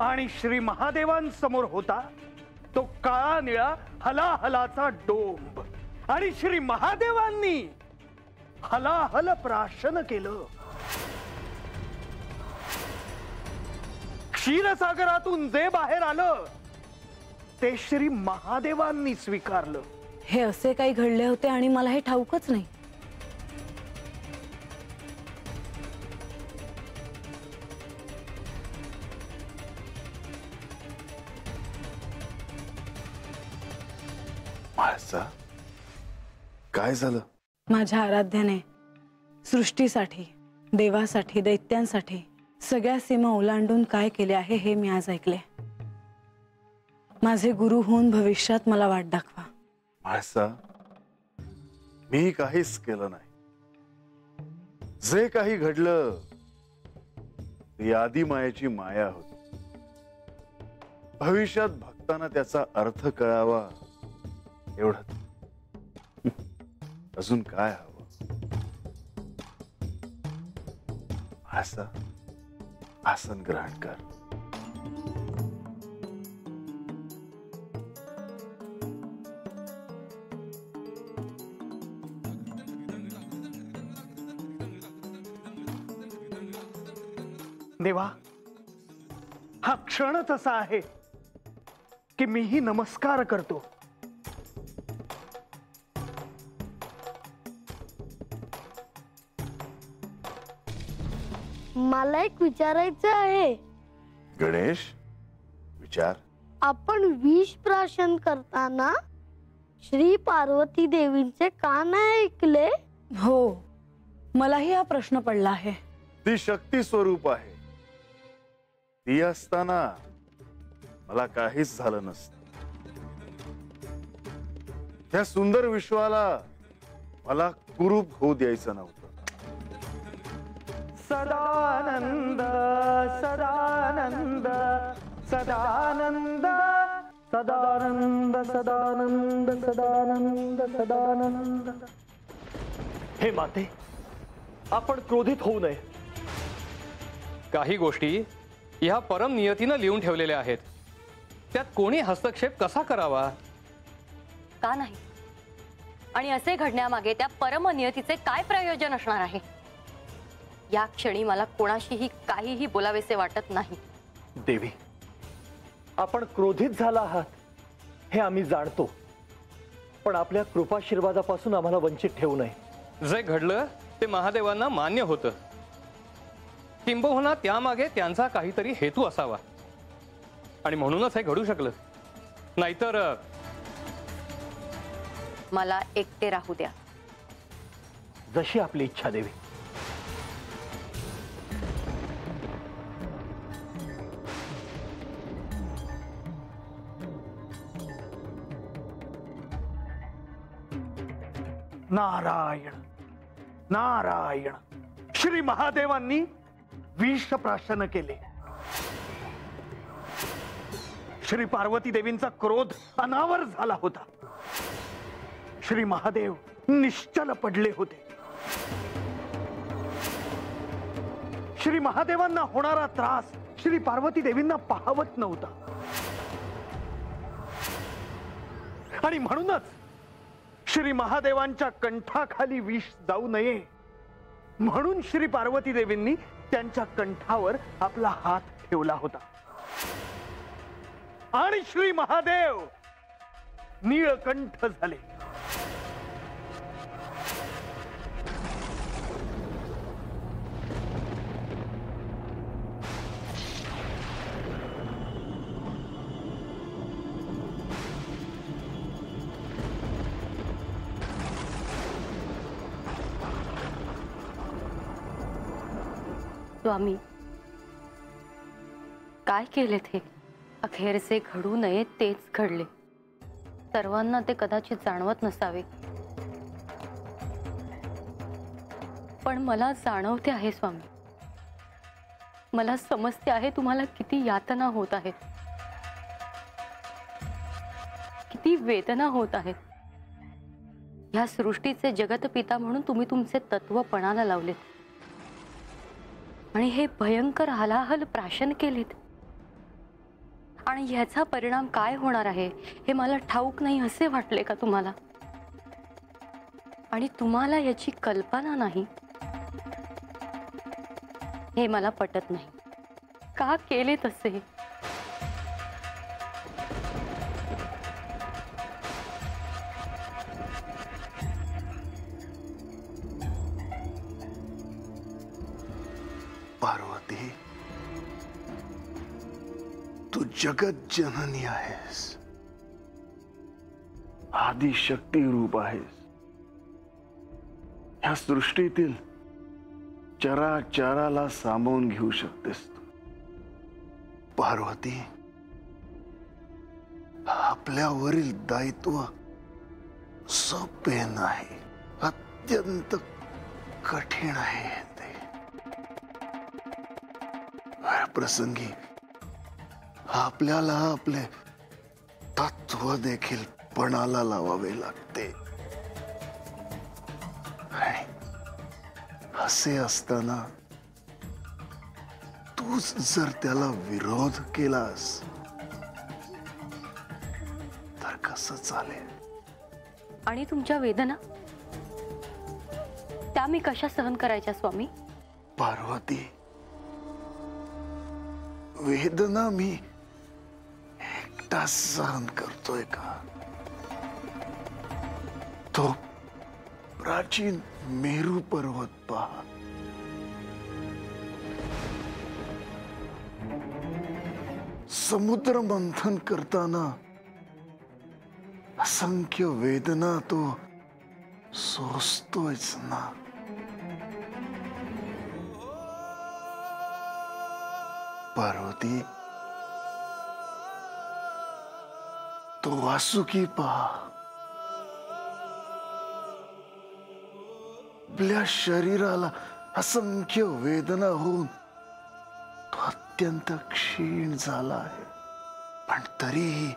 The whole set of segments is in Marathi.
आणि श्री महादेवांसमोर होता तो काळा निळा हलाहलाचा डोंब, आणि श्री महादेवांनी हलाहल प्राशन केलं. क्षीरसागरातून जे बाहेर आलं ते श्री महादेवांनी स्वीकारलं. हे असे काही घडले होते आणि मला हे ठाऊकच नाही. काय झालं? माझ्या आराध्याने सृष्टीसाठी, देवासाठी, दैत्यांसाठी सगळ्या सीमा ओलांडून काय केले आहे हे मी आज ऐकले. माझे गुरु होऊन भविष्यात मला वाट दाखवा. माळसा, मी काहीच केलं नाही. जे काही घडलं ती आदिमायेची माया होती. भविष्यात भक्तांना त्याचा अर्थ कळावा एवढंच. अजून काय हवं? माळसा, आसन ग्रहण कर. देवा, हा क्षणच असा आहे की मीही नमस्कार करतो. मला एक विचारायचं आहे. गणेश, विचार. आपण विष प्राशन करताना श्री पार्वती देवींचे का नाही ऐकले? हो, मलाही हा प्रश्न पडला आहे. ती शक्ती स्वरूप आहे. ती असताना मला काहीच झालं नसतं. त्या सुंदर विश्वाला मला कुरूप होऊ द्यायचं नव्हतं. सदानंद सदानंद सदानंद सदानंद सदानंद सदानंद सदानंद. हे माते, आपण क्रोधित होऊ नये. काही गोष्टी ह्या परम नियतीनं लिहून ठेवलेल्या आहेत. त्यात कोणी हस्तक्षेप कसा करावा? का नाही? आणि असे घडण्यामागे त्या परम नियतीचे काय प्रयोजन असणार आहे? या क्षणी मला कोणाशीही काहीही बोलावेसे वाटत नाही. देवी, आपण क्रोधित झाला आहात हे आम्ही जाणतो, पण आपल्या कृपाशीर्वादापासून आम्हाला वंचित ठेवू नये. जे घडलं ते महादेवांना मान्य होतं. किंबहुना त्यामागे त्यांचा काहीतरी हेतू असावा, आणि म्हणूनच हे घडू शकलं. नाहीतर मला एकटे राहू द्या. जशी आपली इच्छा देवी. नारायण नारायण. श्री महादेवांनी विष प्राशन केले. श्री पार्वती देवींचा क्रोध अनावर झाला होता. श्री महादेव निश्चल पडले होते. श्री महादेवांना होणारा त्रास श्री पार्वती देवींना पाहवत नव्हता, आणि म्हणूनच श्री महादेवांच्या कंठाखाली विष जाऊ नये म्हणून श्री पार्वती देवींनी त्यांच्या कंठावर आपला हात ठेवला होता. आणि श्री महादेव नीळकंठ झाले. स्वामी, काय केले ते? अखेरचे घडू नये तेच घडले. सर्वांना ते कदाचित जाणवत नसावे, पण मला जाणवते आहे स्वामी. मला समजते आहे तुम्हाला किती यातना होत आहेत, किती वेदना होत आहेत. ह्या सृष्टीचे जगतपिता म्हणून तुम्ही तुमचे तत्व पणाला लावलेत आणि हे भयंकर हलाहल प्राशन केलेत. आणि ह्याचा परिणाम काय होणार आहे हे मला ठाऊक नाही असे वाटले का तुम्हाला? आणि तुम्हाला याची कल्पना नाही हे मला पटत नाही. का केले तसे? पार्वती, तू जगत जननी आहेस, आदिशक्ती रूप आहेस. या सृष्टीतील चराचराला सामावून घेऊ शकतेस तू. पार्वती, आपल्यावरील दायित्व सोपे नाही, अत्यंत कठीण आहे ते. प्रसंगी आपल्याला आपले तत्व देखील पणाला लावावे लागते. आणि असे असताना तूच जर त्याला विरोध केलास तर कसं चालेल? आणि तुमच्या वेदना त्या मी कशा सहन करायच्या स्वामी? पार्वती, वेदना मी एकटा सहन करतोय का? तो प्राचीन मेरू पर्वत पहा. समुद्र मंथन करताना असंख्य वेदना तो सोसतोयच ना. पार्वती, तो वासुकी पहा. आपल्या शरीराला असंख्य वेदना होऊन तो अत्यंत क्षीण झाला आहे, पण तरीही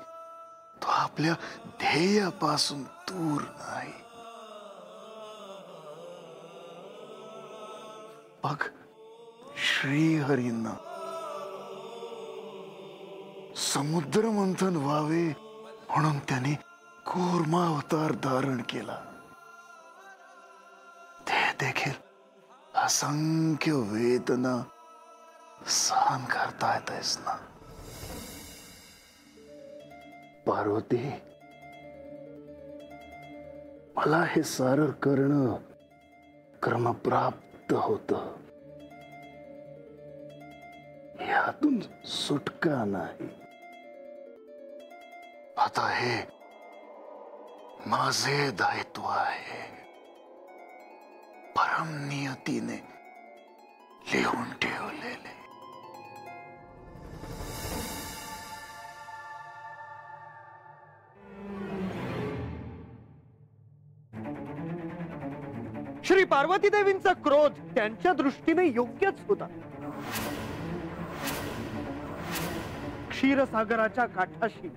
तो आपल्या ध्येयापासून दूर नाही. बघ, श्रीहरींना समुद्र मंथन व्हावे म्हणून त्याने कूर्मा अवतार धारण केला. ते देखील असंख्य वेदना सहन करता येतेस ना. पार्वती, मला हे सारं करणं क्रमप्राप्त होतं, यातून सुटका नाही. आता हे माझे दायित्व आहे, परम नियतीने लिहून ठेवलेले. श्री पार्वती देवींचा क्रोध त्यांच्या दृष्टीने योग्यच होता. क्षीरसागराच्या काठाशी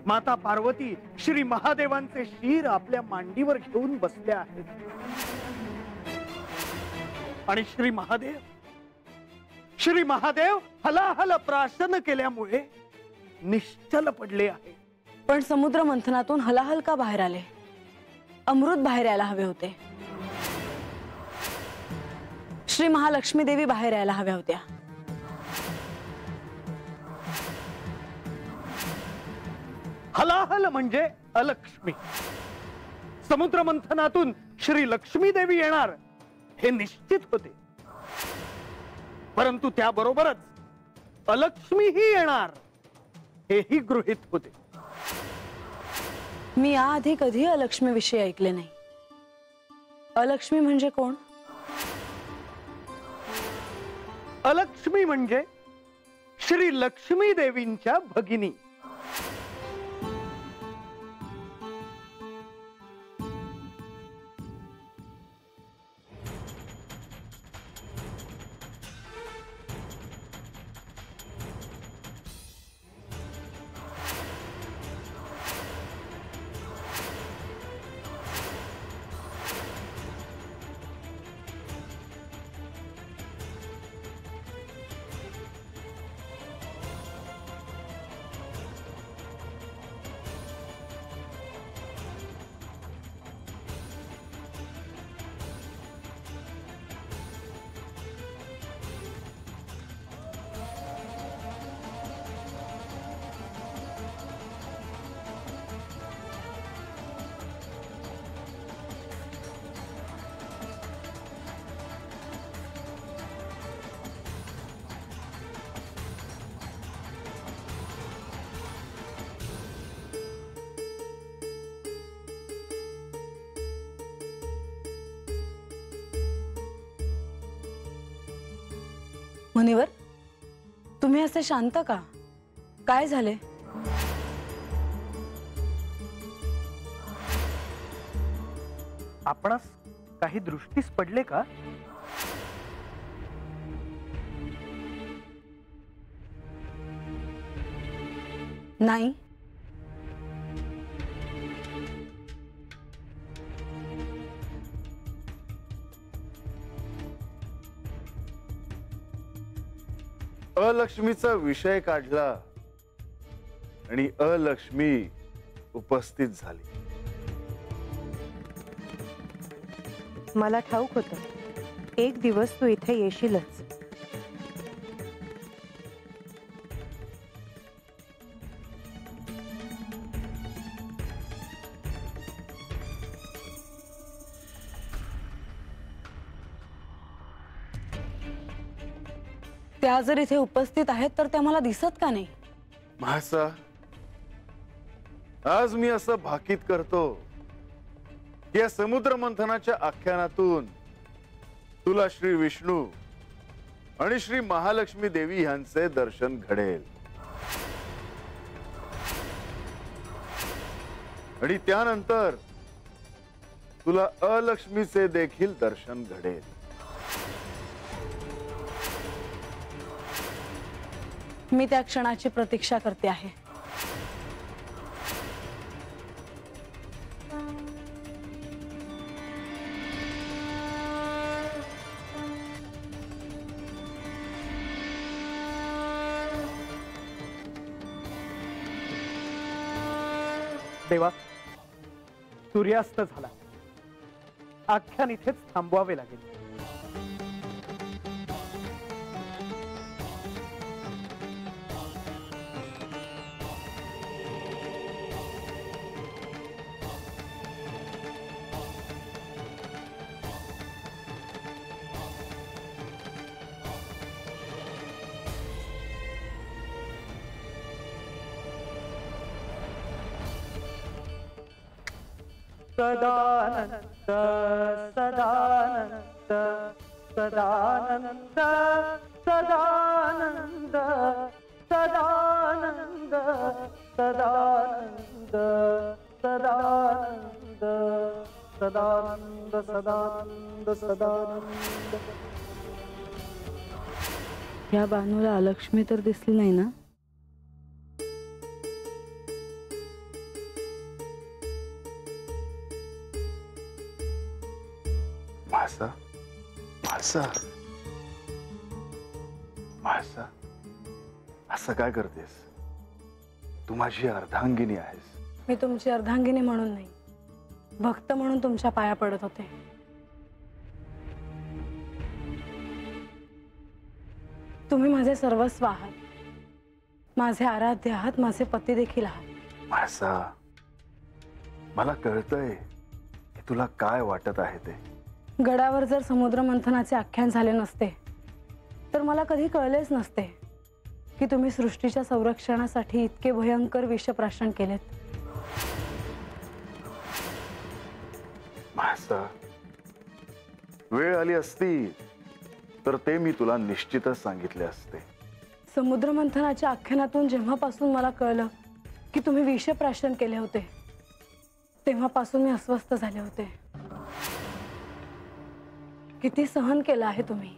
माता पार्वती श्री महादेवांचे शीर आपल्या मांडीवर घेऊन बसल्या आहेत आणि श्री महादेव हलाहल प्राशन केल्यामुळे निश्चल पडले आहे. पण समुद्र मंथनातून हलाहल का बाहेर आले? अमृत बाहेर यायला हवे होते. श्री महालक्ष्मी देवी बाहेर यायला हव्या होत्या. हलाहल म्हणजे अलक्ष्मी. समुद्र मंथनातून श्री लक्ष्मी देवी येणार हे निश्चित होते, परंतु त्याबरोबरच अलक्ष्मीही येणार हेही गृहीत होते. मी याआधी कधी अलक्ष्मी विषयी ऐकले नाही. अलक्ष्मी म्हणजे कोण? अलक्ष्मी म्हणजे श्री लक्ष्मी देवींच्या भगिनी. मुनिवर, तुम्ही असे शांत का? काय झाले? आपणास काही दृष्टीस पडले का? नाही. अलक्ष्मीचा विषय काढला आणि अलक्ष्मी उपस्थित झाली. मला ठाऊक होतं एक दिवस तू इथे येशीलच. त्या जर इथे उपस्थित आहेत तर त्या मला दिसत का नाही? म्हासा, आज मी असं भाकीत करतो की या समुद्र मंथनाच्या आख्यानातून तुला श्री विष्णू आणि श्री महालक्ष्मी देवी यांचे दर्शन घडेल आणि त्यानंतर तुला अलक्ष्मीचे देखील दर्शन घडेल. मी त्या क्षणाची प्रतीक्षा करते आहे. देवा, सूर्यास्त झाला. आख्यान इथेच थांबवावे लागेल. सदानंद सदानंद सदानंद सदानंद सदानंद सदानंद सदानंद सदानंद सदानंद सदानंद. या बानूला अलक्ष्मी तर दिसली नाही ना? म्हासा, म्हासा, म्हासा, असं काय करतेस? तू माझी अर्धांगिनी आहेस. मी तुमची अर्धांगिनी म्हणून नाही, भक्त म्हणून तुमच्या पाया पडत होते. तुम्ही माझे सर्वस्व आहात, माझे आराध्य आहात, माझे पती देखील आहात. म्हासा, मला कळतंय की तुला काय वाटत आहे ते. गडावर जर समुद्र मंथनाचे आख्यान झाले नसते तर मला कधी कळलेच नसते की तुम्ही सृष्टीच्या संरक्षणासाठी इतके भयंकर विषप्राशन केलेत. म्हासा, वेळ आली असती तर ते मी तुला निश्चितच सांगितले असते. समुद्र मंथनाच्या आख्यानातून जेव्हापासून मला कळलं की तुम्ही विषप्राशन केले होते तेव्हापासून मी अस्वस्थ झाले होते. किती सहन केलं आहे तुम्ही,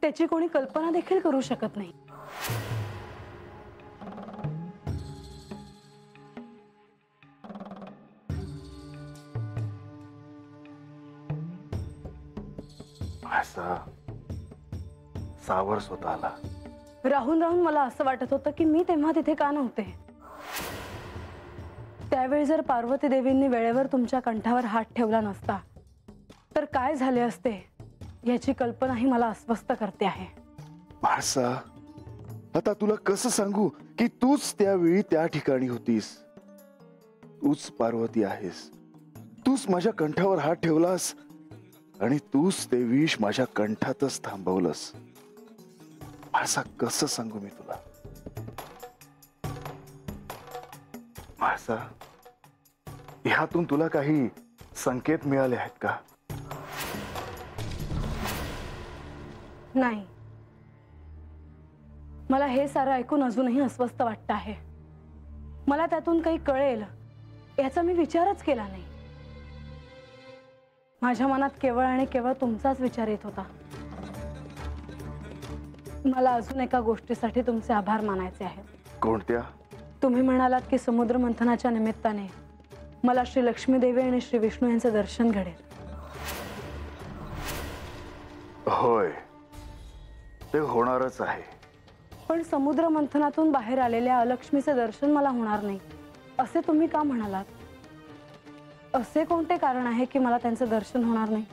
त्याची कोणी कल्पना देखील करू शकत नाही. म्हासा, सावर स्वतःला. राहून राहून मला असं वाटत होतं की मी तेव्हा तिथे का नव्हते. त्यावेळी जर पार्वती देवींनी वेळेवर तुमच्या कंठावर हात ठेवला नसता तर काय झाले असते याची कल्पनाही मला अस्वस्थ करते आहे. म्हासा, आता तुला कसं सांगू की तूच त्यावेळी त्या ठिकाणी होतीस. तूच पार्वती आहेस, तूच माझ्या कंठावर हात ठेवलास आणि तूच ते विष माझ्या कंठातच थांबवलंस. म्हासा, कसं सांगू मी तुला. म्हासा, ह्यातून तुला काही संकेत मिळाले आहेत का? नाही, मला हे सारं ऐकून अजूनही अस्वस्थ वाटत आहे. मला त्यातून काही कळेल याचा मी विचारच केला नाही. माझ्या मनात केवळ आणि केवळ तुमचाच विचार येत होता. मला अजून एका गोष्टीसाठी तुमचे आभार मानायचे आहेत. कोणत्या? तुम्ही म्हणालात की समुद्र मंथनाच्या निमित्ताने मला श्री लक्ष्मी देवी आणि श्री विष्णू यांचे दर्शन घडेल. होय, ते होणारच आहे. पण समुद्र मंथनातून बाहेर आलेल्या अलक्ष्मीचे दर्शन मला होणार नाही असे तुम्ही का म्हणालात? असे कोणते कारण आहे की मला त्यांचे दर्शन होणार नाही?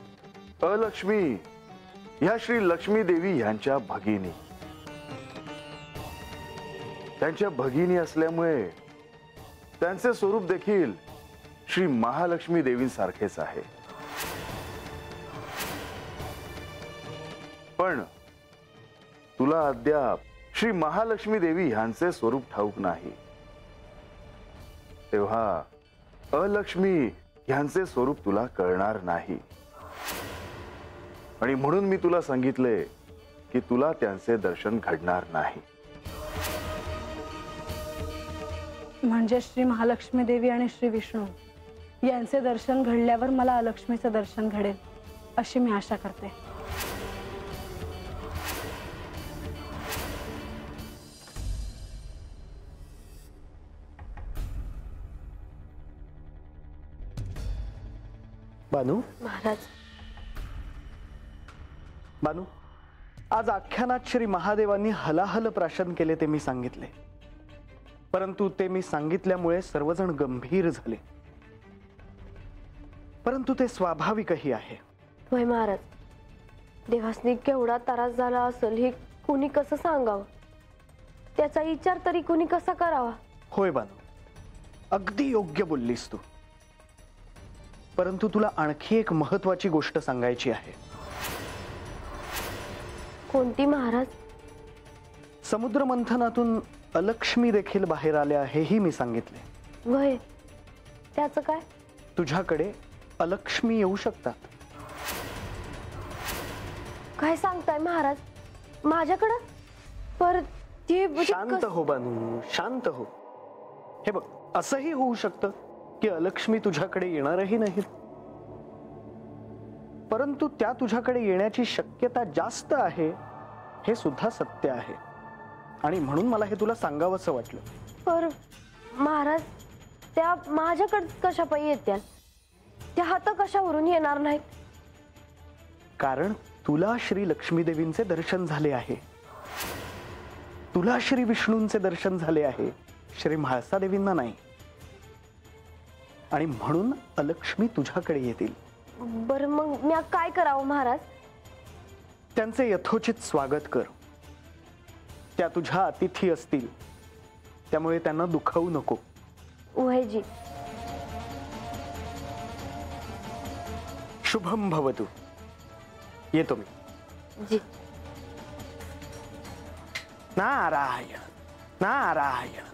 अलक्ष्मी ह्या श्री लक्ष्मी देवी यांच्या भगिनी, त्यांच्या भगिनी असल्यामुळे त्यांचे स्वरूप देखील श्री महालक्ष्मी देवींसारखेच आहे. पण तुला अद्याप श्री महालक्ष्मी देवी यांचे स्वरूप ठाऊक नाही, तेव्हा अलक्ष्मी यांचे स्वरूप तुला कळणार नाही. आणि म्हणून मी तुला सांगितले की तुला त्यांचे दर्शन घडणार नाही. म्हणजे श्री महालक्ष्मी देवी आणि श्री विष्णू यांचे दर्शन घडल्यावर मला अलक्ष्मीचे दर्शन घडेल अशी मी आशा करते. बानू, महाराज, बानू, आज आख्यानात श्री महादेवांनी हलाहल प्राशन केले ते मी सांगितले, परंतु ते मी सांगितल्यामुळे सर्वजण गंभीर झाले. परंतु ते स्वाभाविकही आहे. होय महाराज, देवासनी केवढा त्रास झाला असेल हे कुणी कसं सांगावं, त्याचा विचार तरी कुणी कसा करावा. होय बानू, अगदी योग्य बोललीस तू. परंतु तुला आणखी एक महत्वाची गोष्ट सांगायची आहे. कोणती महाराज? समुद्र मंथनातून अलक्ष्मी देखील बाहेर आल्या हेही मी सांगितले. वय, त्याचं काय? तुझ्याकडे अलक्ष्मी येऊ शकतात. काय सांगताय महाराज? माझ्याकडं? पर ते शांत हो बानू, शांत हो. हे बघ, असंही होऊ शकतं की अलक्ष्मी तुझ्याकडे येणारही नाहीत, परंतु त्या तुझ्याकडे येण्याची शक्यता जास्त आहे हे सुद्धा सत्य आहे. आणि म्हणून मला हे तुला सांगावंसं वाटलं. पर महाराज, त्या माझ्याकडे कशा पायी येत्या? त्या हात कशावरून येणार नाहीत? कारण तुला श्री लक्ष्मी देवींचे दर्शन झाले आहे, तुला श्री विष्णूंचे दर्शन झाले आहे, श्री म्हाळसा देवींना नाही. आणि म्हणून अलक्ष्मी तुझ्याकडे येतील. बरं, मग मी काय करावं महाराज? त्यांचे यथोचित स्वागत कर. त्या तुझ्या अतिथी असतील, त्यामुळे त्यांना दुखावू नको. वयजी. शुभम भवतु. येतो मी. जी. नारायण नारायण.